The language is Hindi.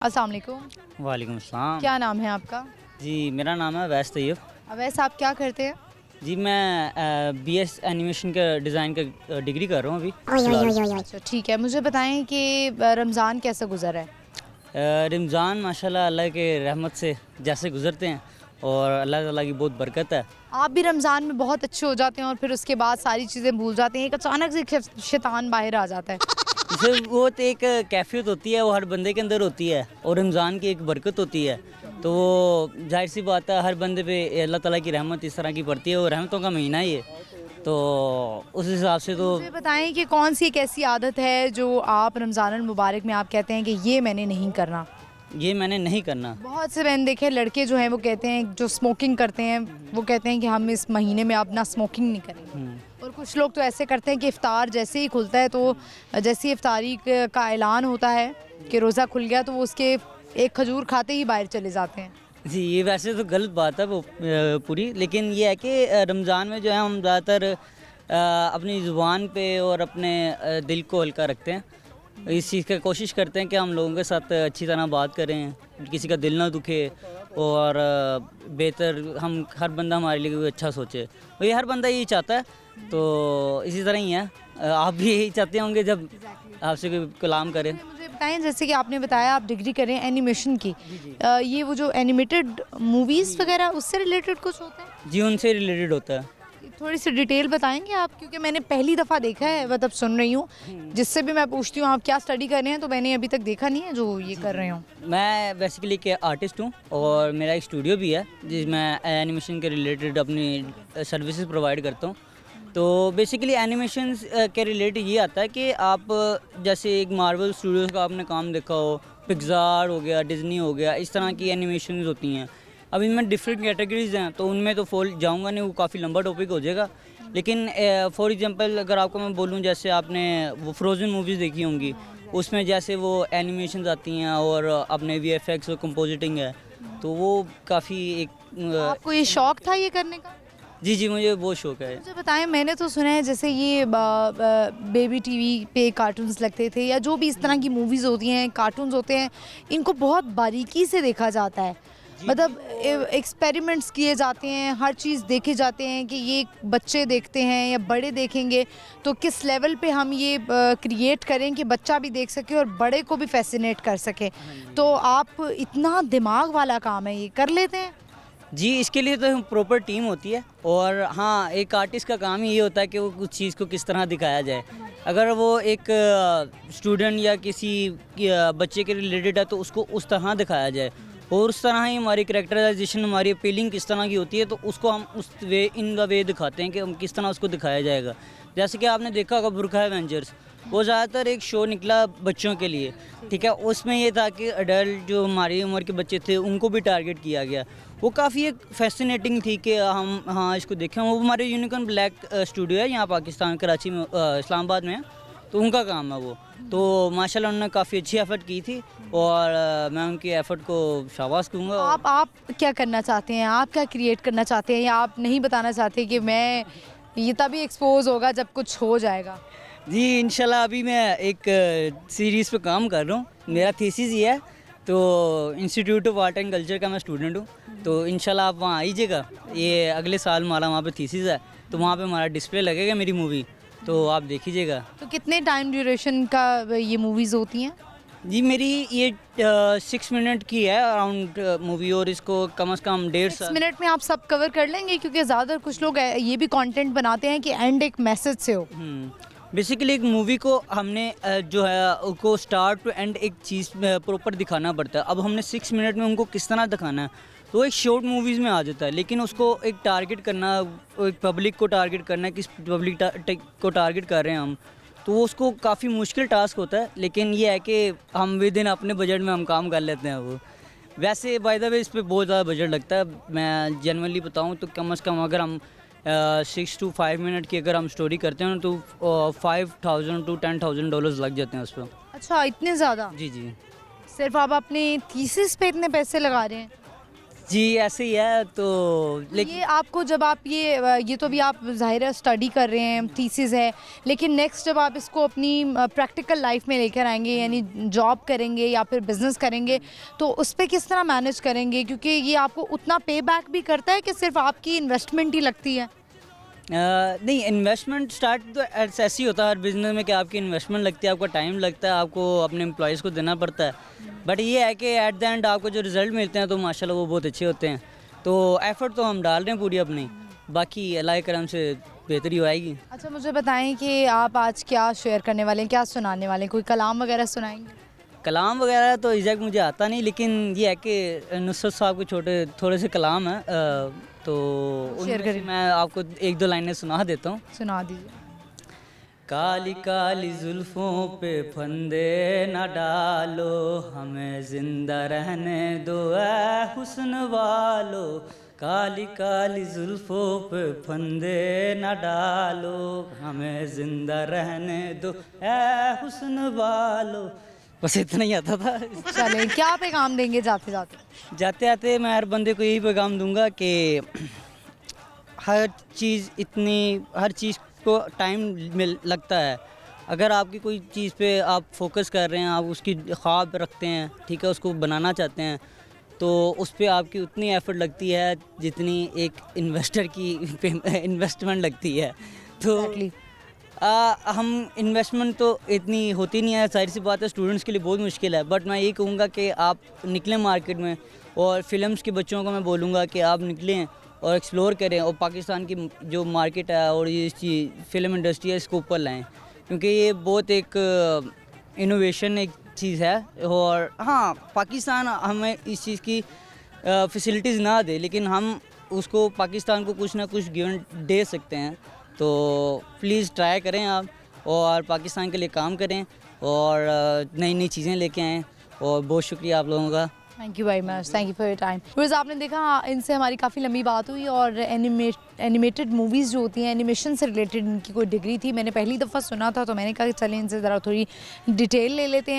अस्सलाम वालेकुम। वालेकुम अस्सलाम। क्या नाम है आपका? जी मेरा नाम है अवैस तैयब। अवैस, आप क्या करते हैं? जी मैं बीएस एनिमेशन का डिज़ाइन का डिग्री कर रहा हूँ अभी फ़िलहाल। अच्छा, ठीक है। मुझे बताएं कि रमज़ान कैसा गुज़रा है? रमज़ान माशाल्लाह अल्लाह के रहमत से जैसे गुज़रते हैं और अल्लाह ताला की बहुत बरकत है। आप भी रमज़ान में बहुत अच्छे हो जाते हैं और फिर उसके बाद सारी चीज़ें भूल जाते हैं, एक अचानक से शैतान बाहर आ जाता है। जैसे वो तो एक कैफियत होती है, वो हर बंदे के अंदर होती है और रमज़ान की एक बरकत होती है। तो वो ज़ाहिर सी बात है हर बंदे पे अल्लाह ताला की रहमत इस तरह की पड़ती है और रहमतों का महीना ही है। तो उस हिसाब से तो मुझे बताएं कि कौन सी एक ऐसी आदत है जो आप रमज़ान मुबारक में आप कहते हैं कि ये मैंने नहीं करना? ये मैंने नहीं करना। बहुत से मैंने देखे लड़के जो हैं वो कहते हैं, जो स्मोकिंग करते हैं वो कहते हैं कि हम इस महीने में अब ना स्मोकिंग नहीं करेंगे। और कुछ लोग तो ऐसे करते हैं कि इफ्तार जैसे ही खुलता है तो जैसे ही इफ्तारी का ऐलान होता है कि रोज़ा खुल गया तो वो उसके एक खजूर खाते ही बाहर चले जाते हैं। जी, ये वैसे तो गलत बात है वो पूरी, लेकिन ये है कि रमज़ान में जो है हम ज़्यादातर अपनी ज़ुबान पे और अपने दिल को हल्का रखते हैं। इस चीज़ की कोशिश करते हैं कि हम लोगों के साथ अच्छी तरह बात करें, किसी का दिल ना दुखे और बेहतर हम हर बंदा हमारे लिए कोई अच्छा सोचे। और ये हर बंदा यही चाहता है, तो इसी तरह ही है। आप भी यही चाहते होंगे जब आपसे कोई कलाम करे। मुझे बताएं, जैसे कि आपने बताया आप डिग्री करें एनिमेशन की, ये वो जो एनिमेटेड मूवीज़ वगैरह उससे रिलेटेड कुछ होता है? जी, उनसे रिलेटेड होता है। थोड़ी सी डिटेल बताएंगे आप, क्योंकि मैंने पहली दफ़ा देखा है, मतलब सुन रही हूँ। जिससे भी मैं पूछती हूँ आप क्या स्टडी कर रहे हैं, तो मैंने अभी तक देखा नहीं है जो ये कर रहे हो। मैं बेसिकली के आर्टिस्ट हूँ और मेरा एक स्टूडियो भी है जिसमें एनिमेशन के रिलेटेड अपनी सर्विसेज प्रोवाइड करता हूँ। तो बेसिकली एनिमेशन के रिलेटेड ये आता है कि आप जैसे एक मार्वल स्टूडियोज़ का आपने काम देखा हो, पिक्सार हो गया, डिज्नी हो गया, इस तरह की एनिमेशन होती हैं। अब इनमें डिफरेंट कैटेगरीज हैं तो उनमें तो फॉल जाऊंगा नहीं, वो काफ़ी लंबा टॉपिक हो जाएगा। लेकिन फॉर एग्जांपल अगर आपको मैं बोलूं, जैसे आपने वो फ्रोज़न मूवीज़ देखी होंगी, उसमें जैसे वो एनिमेशंस आती हैं और अपने वीएफएक्स और कंपोजिटिंग है, तो वो काफ़ी एक आपको ये शौक था ये करने का? जी जी, मुझे बहुत शौक है। मुझे बताएं, मैंने तो सुना है जैसे ये बेबी टीवी पे कार्टून्स लगते थे या जो भी इस तरह की मूवीज़ होती हैं, कार्टून्स होते हैं, इनको बहुत बारीकी से देखा जाता है। मतलब एक्सपेरिमेंट्स किए जाते हैं, हर चीज़ देखे जाते हैं कि ये बच्चे देखते हैं या बड़े देखेंगे तो किस लेवल पे हम ये क्रिएट करें कि बच्चा भी देख सके और बड़े को भी फैसिनेट कर सके। तो आप इतना दिमाग वाला काम है, ये कर लेते हैं? जी, इसके लिए तो प्रॉपर टीम होती है और हाँ, एक आर्टिस्ट का काम ही ये होता है कि वो कुछ चीज़ को किस तरह दिखाया जाए। अगर वो एक स्टूडेंट या किसी बच्चे के रिलेटेड है तो उसको उस तरह दिखाया जाए और उस तरह ही हमारी कैरेक्टराइजेशन, हमारी अपीलिंग किस तरह की होती है तो उसको हम उस वे इन द वे दिखाते हैं कि हम किस तरह उसको दिखाया जाएगा। जैसे कि आपने देखा होगा बुरखा एवेंजर्स, वो ज़्यादातर एक शो निकला बच्चों के लिए, ठीक है। उसमें ये था कि अडल्ट जो हमारी उम्र के बच्चे थे उनको भी टारगेट किया गया। वो काफ़ी एक फैसिनेटिंग थी कि हम हाँ इसको देखें। वो हमारे यूनिकॉर्न ब्लैक स्टूडियो है यहाँ पाकिस्तान कराची में, इस्लामाबाद में है, तो उनका काम है वो। तो माशाल्लाह उन्होंने काफ़ी अच्छी एफ़र्ट की थी और मैं उनकी एफ़र्ट को शाबाश दूँगा। आप क्या करना चाहते हैं? आप क्या क्रिएट करना चाहते हैं, या आप नहीं बताना चाहते कि मैं ये तभी एक्सपोज होगा जब कुछ हो जाएगा? जी इंशाल्लाह अभी मैं एक सीरीज़ पे काम कर रहा हूँ, मेरा थीसिस ही है। तो institute of art and culture का मैं स्टूडेंट हूँ, तो इंशाल्लाह आप वहाँ आइएगा। ये अगले साल हमारा वहाँ पे थीसिस है, तो वहाँ पे हमारा डिस्प्ले लगेगा मेरी मूवी, तो आप देखिएगा। तो कितने टाइम ड्यूरेशन का ये मूवीज़ होती हैं? जी मेरी ये 6 मिनट की है अराउंड मूवी और इसको कम से कम 1.5 6 साल। मिनट में आप सब कवर कर लेंगे? क्योंकि ज़्यादा कुछ लोग ये भी कंटेंट बनाते हैं कि एंड एक मैसेज से हो। बेसिकली एक मूवी को हमने जो है उसको स्टार्ट टू एंड एक चीज़ प्रॉपर दिखाना पड़ता है। अब हमने 6 मिनट में उनको किस तरह दिखाना है, तो एक शॉर्ट मूवीज़ में आ जाता है। लेकिन उसको एक टारगेट करना, एक पब्लिक को टारगेट करना है, किस पब्लिक को टारगेट कर रहे हैं हम, तो वो उसको काफ़ी मुश्किल टास्क होता है। लेकिन ये है कि हम विद इन अपने बजट में हम काम कर लेते हैं। वो वैसे बाय द वे इस पर बहुत ज़्यादा बजट लगता है। मैं जनरली बताऊँ तो कम से कम अगर हम 6 to 5 मिनट की अगर हम स्टोरी करते हैं तो $5,000 to $10,000 लग जाते हैं उस पर। अच्छा, इतने ज़्यादा? जी जी। सिर्फ आप अपने थीसिस पे इतने पैसे लगा रहे हैं? जी ऐसे ही है तो लेकिन ये आपको जब आप ये तो भी आप ज़ाहिर है स्टडी कर रहे हैं, थीसिस है, लेकिन नेक्स्ट जब आप इसको अपनी प्रैक्टिकल लाइफ में लेकर आएंगे, यानी जॉब करेंगे या फिर बिजनेस करेंगे, तो उस पर किस तरह मैनेज करेंगे, क्योंकि ये आपको उतना पे बैक भी करता है कि सिर्फ आपकी इन्वेस्टमेंट ही लगती है? नहीं, इन्वेस्टमेंट स्टार्ट तो ऐसे ही होता है हर बिज़नेस में कि आपकी इन्वेस्टमेंट लगती है, आपका टाइम लगता है, आपको अपने एम्प्लॉयज़ को देना पड़ता है। बट ये है कि एट द एंड आपको जो रिज़ल्ट मिलते हैं तो माशाल्लाह वो बहुत अच्छे होते हैं। तो एफ़र्ट तो हम डाल रहे हैं पूरी अपनी, बाकी अल्लाह के करम से बेहतरी हो आएगी। अच्छा, मुझे बताएं कि आप आज क्या शेयर करने वाले हैं, क्या सुनाने वाले हैं? कोई कलाम वगैरह सुनाएंगे? कलाम वगैरह तो एग्जैक्ट मुझे आता नहीं, लेकिन ये है कि नुसरत साहब के थोड़े से कलाम हैं, तो उनमें से करिए। मैं आपको एक दो लाइनें सुना देता हूँ। सुना दीजिए। काली काली जुल्फों पे फंदे न डालो, हमें जिंदा रहने दो ऐ हुस्न वालो। काली काली जुल्फों पे फंदे न डालो, हमें जिंदा रहने दो ऐ हुस्न वालो। बस इतना ही आता था। चलें, क्या पैगाम देंगे जाते जाते? जाते आते मैं हर बंदे को यही पैगाम दूंगा कि हर चीज़ को टाइम मिल लगता है। अगर आपकी कोई चीज़ पे आप फोकस कर रहे हैं, आप उसकी ख्वाब रखते हैं, ठीक है, उसको बनाना चाहते हैं, तो उस पे आपकी उतनी एफ़र्ट लगती है जितनी एक इन्वेस्टर की इन्वेस्टमेंट लगती है। तो Exactly. हम इन्वेस्टमेंट तो इतनी होती नहीं है, जाहिर सी बात है स्टूडेंट्स के लिए बहुत मुश्किल है। बट मैं ये कहूँगा कि आप निकलें मार्केट में, और फिल्म्स के बच्चों को मैं बोलूँगा कि आप निकलें और एक्सप्लोर करें, और पाकिस्तान की जो मार्केट है और ये फिल्म इंडस्ट्री है इसको ऊपर लाएं, क्योंकि ये बहुत एक इनोवेशन एक चीज़ है। और हाँ, पाकिस्तान हमें इस चीज़ की फैसिलिटीज़ ना दे, लेकिन हम उसको पाकिस्तान को कुछ ना कुछ गिवन दे सकते हैं। तो प्लीज़ ट्राई करें आप, और पाकिस्तान के लिए काम करें, और नई नई चीज़ें लेके आएँ। और बहुत शुक्रिया आप लोगों का। Thank you very much, thank you for your time. Because आपने देखा, इनसे हमारी काफ़ी लंबी बात हुई, और एनिमेटेड मूवीज़ जो होती हैं, एनिमेशन से रिलेटेड इनकी कोई डिग्री थी, मैंने पहली दफ़ा सुना था, तो मैंने कहा कि चलें इनसे ज़रा थोड़ी डिटेल ले लेते हैं।